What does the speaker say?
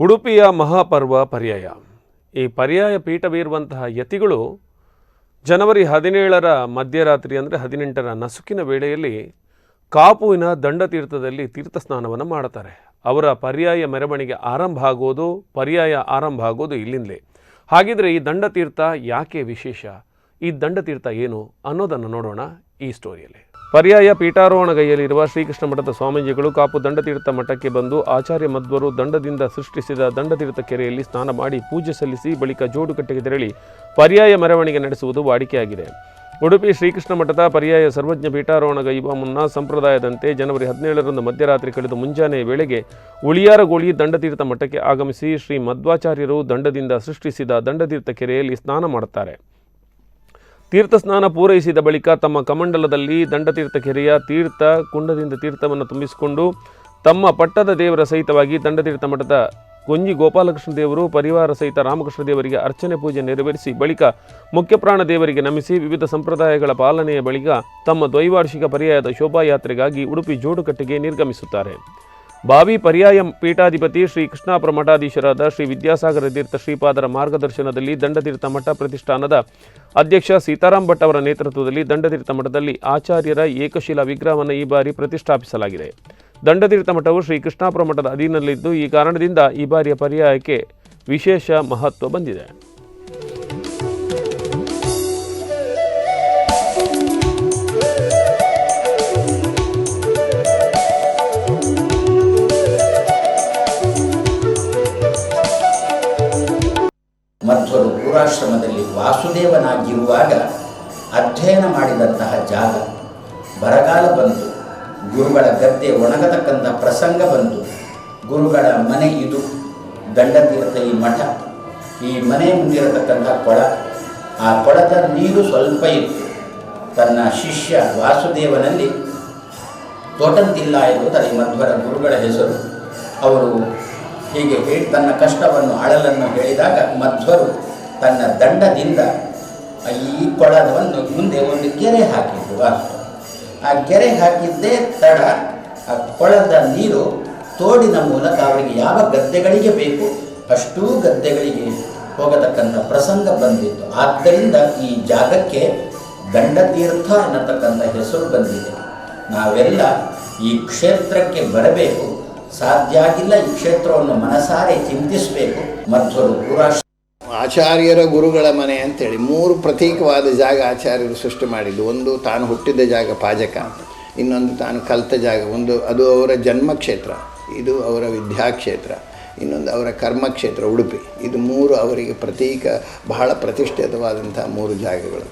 ಉಡುಪಿಯ ಮಹಾಪರ್ವ ಪರ್ಯಾಯ. ಈ ಪರ್ಯಾಯ ಪೀಠವಿರುವಂತಹ ಯತಿಗಳು ಜನವರಿ 17ರ ಮಧ್ಯರಾತ್ರಿ ಅಂದರೆ 18ರ ನಸುಕಿನ ವೇಳೆಯಲ್ಲಿ ಕಾಪುವಿನ ದಂಡತೀರ್ಥದಲ್ಲಿ ತೀರ್ಥಸ್ನಾನವನ್ನು ಮಾಡುತ್ತಾರೆ. ಅವರ ಪರ್ಯಾಯ ಮೆರವಣಿಗೆ ಪರ್ಯಾಯ ಆರಂಭ ಆಗೋದು ಇಲ್ಲಿಂದಲೇ. ಹಾಗಿದ್ರೆ ಈ ದಂಡತೀರ್ಥ ಯಾಕೆ ವಿಶೇಷ, ಈ ದಂಡತೀರ್ಥ ಏನು ಅನ್ನೋದನ್ನು ನೋಡೋಣ ಈ ಸ್ಟೋರಿಯಲ್ಲಿ. ಪರ್ಯಾಯ ಪೀಠಾರೋಹಣಗೈಯಲ್ಲಿರುವ ಶ್ರೀಕೃಷ್ಣ ಮಠದ ಸ್ವಾಮೀಜಿಗಳು ಕಾಪು ದಂಡತೀರ್ಥ ಮಠಕ್ಕೆ ಬಂದು ಆಚಾರ್ಯ ಮಧ್ವರು ದಂಡದಿಂದ ಸೃಷ್ಟಿಸಿದ ದಂಡತೀರ್ಥ ಕೆರೆಯಲ್ಲಿ ಸ್ನಾನ ಮಾಡಿ ಪೂಜೆ ಸಲ್ಲಿಸಿ ಬಳಿಕ ಜೋಡುಕಟ್ಟೆಗೆ ತೆರಳಿ ಪರ್ಯಾಯ ಮೆರವಣಿಗೆ ನಡೆಸುವುದು ವಾಡಿಕೆಯಾಗಿದೆ. ಉಡುಪಿ ಶ್ರೀಕೃಷ್ಣ ಮಠದ ಪರ್ಯಾಯ ಸರ್ವಜ್ಞ ಪೀಠಾರೋಹಣಗೈಯುವ ಮುನ್ನ ಸಂಪ್ರದಾಯದಂತೆ ಜನವರಿ 17ರಂದು ಮಧ್ಯರಾತ್ರಿ ಕಳೆದು ಮುಂಜಾನೆಯ ವೇಳೆಗೆ ಉಳಿಯಾರಗೋಳಿ ದಂಡತೀರ್ಥ ಮಠಕ್ಕೆ ಆಗಮಿಸಿ ಶ್ರೀ ಮಧ್ವಾಚಾರ್ಯರು ದಂಡದಿಂದ ಸೃಷ್ಟಿಸಿದ ದಂಡತೀರ್ಥ ಕೆರೆಯಲ್ಲಿ ಸ್ನಾನ ಮಾಡುತ್ತಾರೆ. ತೀರ್ಥಸ್ನಾನ ಪೂರೈಸಿದ ಬಳಿಕ ತಮ್ಮ ಕಮಂಡಲದಲ್ಲಿ ದಂಡತೀರ್ಥ ಕೆರೆಯ ತೀರ್ಥ ಕುಂಡದಿಂದ ತೀರ್ಥವನ್ನು ತುಂಬಿಸಿಕೊಂಡು ತಮ್ಮ ಪಟ್ಟದ ದೇವರ ಸಹಿತವಾಗಿ ದಂಡತೀರ್ಥ ಮಠದ ಕೊಂಜಿ ಗೋಪಾಲಕೃಷ್ಣ ದೇವರು ಪರಿವಾರ ಸಹಿತ ರಾಮಕೃಷ್ಣ ದೇವರಿಗೆ ಅರ್ಚನೆ ಪೂಜೆ ನೆರವೇರಿಸಿ ಬಳಿಕ ಮುಖ್ಯಪ್ರಾಣ ದೇವರಿಗೆ ನಮಿಸಿ ವಿವಿಧ ಸಂಪ್ರದಾಯಗಳ ಪಾಲನೆಯ ಬಳಿಕ ತಮ್ಮ ದ್ವೈವಾರ್ಷಿಕ ಪರ್ಯಾಯದ ಶೋಭಾಯಾತ್ರೆಗಾಗಿ ಉಡುಪಿ ಜೋಡುಕಟ್ಟೆಗೆ ನಿರ್ಗಮಿಸುತ್ತಾರೆ. ಭಾವಿ ಪರ್ಯಾಯ ಪೀಠಾಧಿಪತಿ ಶ್ರೀ ಕೃಷ್ಣಾಪುರ ಮಠಾಧೀಶರಾದ ಶ್ರೀ ವಿದ್ಯಾಸಾಗರ ತೀರ್ಥ ಶ್ರೀಪಾದರ ಮಾರ್ಗದರ್ಶನದಲ್ಲಿ ದಂಡತೀರ್ಥ ಮಠ ಪ್ರತಿಷ್ಠಾನದ ಅಧ್ಯಕ್ಷ ಸೀತಾರಾಮ್ ಭಟ್ ಅವರ ನೇತೃತ್ವದಲ್ಲಿ ದಂಡತೀರ್ಥ ಮಠದಲ್ಲಿ ಆಚಾರ್ಯರ ಏಕಶಿಲಾ ವಿಗ್ರಹವನ್ನು ಈ ಬಾರಿ ಪ್ರತಿಷ್ಠಾಪಿಸಲಾಗಿದೆ. ದಂಡತೀರ್ಥ ಮಠವು ಶ್ರೀ ಕೃಷ್ಣಾಪುರ ಮಠದ ಅಧೀನದಲ್ಲಿದ್ದು ಈ ಕಾರಣದಿಂದ ಈ ಬಾರಿಯ ಪರ್ಯಾಯಕ್ಕೆ ವಿಶೇಷ ಮಹತ್ವ ಬಂದಿದೆ. ಮಧ್ವರು ಪೂರ್ವಾಶ್ರಮದಲ್ಲಿ ವಾಸುದೇವನಾಗಿರುವಾಗ ಅಧ್ಯಯನ ಮಾಡಿದಂತಹ ಜಾಗ. ಬರಗಾಲ ಬಂತು, ಗುರುಗಳ ಗದ್ದೆ ಒಣಗತಕ್ಕಂಥ ಪ್ರಸಂಗ ಬಂತು. ಗುರುಗಳ ಮನೆ ಇದು ದಂಡತೀರ್ಥ, ಈ ಮಠ. ಈ ಮನೆ ಮುಂದಿರತಕ್ಕಂಥ ಕೊಳ, ಆ ಕೊಳದ ನೀರು ಸ್ವಲ್ಪ ಇತ್ತು. ತನ್ನ ಶಿಷ್ಯ ವಾಸುದೇವನಲ್ಲಿ ತೋಟಂತಿಲ್ಲ ಎನ್ನುವುದರಲ್ಲಿ ಮಧ್ವರ ಗುರುಗಳ ಹೆಸರು. ಅವರು ಹೀಗೆ ಹೇಳಿ ತನ್ನ ಕಷ್ಟವನ್ನು ಅಳಲನ್ನು ಹೇಳಿದಾಗ ಮಧ್ವರು ತನ್ನ ದಂಡದಿಂದ ಈ ಕೊಳದವನ್ನು ಮುಂದೆ ಒಂದು ಕೆರೆ ಹಾಕಿದ್ದು. ಆ ಕೆರೆ ಹಾಕಿದ್ದೇ ತಡ ಆ ಕೊಳದ ನೀರು ತೋಡಿನ ಮೂಲಕ ಅವರಿಗೆ ಯಾವ ಗದ್ದೆಗಳಿಗೆ ಬೇಕು ಅಷ್ಟೂ ಗದ್ದೆಗಳಿಗೆ ಹೋಗತಕ್ಕಂಥ ಪ್ರಸಂಗ ಬಂದಿತ್ತು. ಆದ್ದರಿಂದ ಈ ಜಾಗಕ್ಕೆ ದಂಡತೀರ್ಥ ಅನ್ನತಕ್ಕಂಥ ಹೆಸರು ಬಂದಿದೆ. ನಾವೆಲ್ಲ ಈ ಕ್ಷೇತ್ರಕ್ಕೆ ಬರಬೇಕು, ಸಾಧ್ಯ ಆಗಿಲ್ಲ ಈ ಕ್ಷೇತ್ರವನ್ನು ಮನಸಾರೆ ಚಿಂತಿಸಬೇಕು. ಮಧ್ವರು ಪೂರ್ವಾಶ್ರಮ ಆಚಾರ್ಯರ ಗುರುಗಳ ಮನೆ ಅಂತೇಳಿ 3 ಪ್ರತೀಕವಾದ ಜಾಗ ಆಚಾರ್ಯರು ಸೃಷ್ಟಿ ಮಾಡಿದ್ದು. ಒಂದು ತಾನು ಹುಟ್ಟಿದ ಜಾಗ ಪಾಜಕ, ಇನ್ನೊಂದು ತಾನು ಕಲಿತ ಜಾಗ, ಒಂದು ಅದು ಅವರ ಜನ್ಮಕ್ಷೇತ್ರ, ಇದು ಅವರ ವಿದ್ಯಾಕ್ಷೇತ್ರ, ಇನ್ನೊಂದು ಅವರ ಕರ್ಮಕ್ಷೇತ್ರ ಉಡುಪಿ. ಇದು 3 ಅವರಿಗೆ ಪ್ರತೀಕ, ಬಹಳ ಪ್ರತಿಷ್ಠಿತವಾದಂಥ 3 ಜಾಗಗಳು.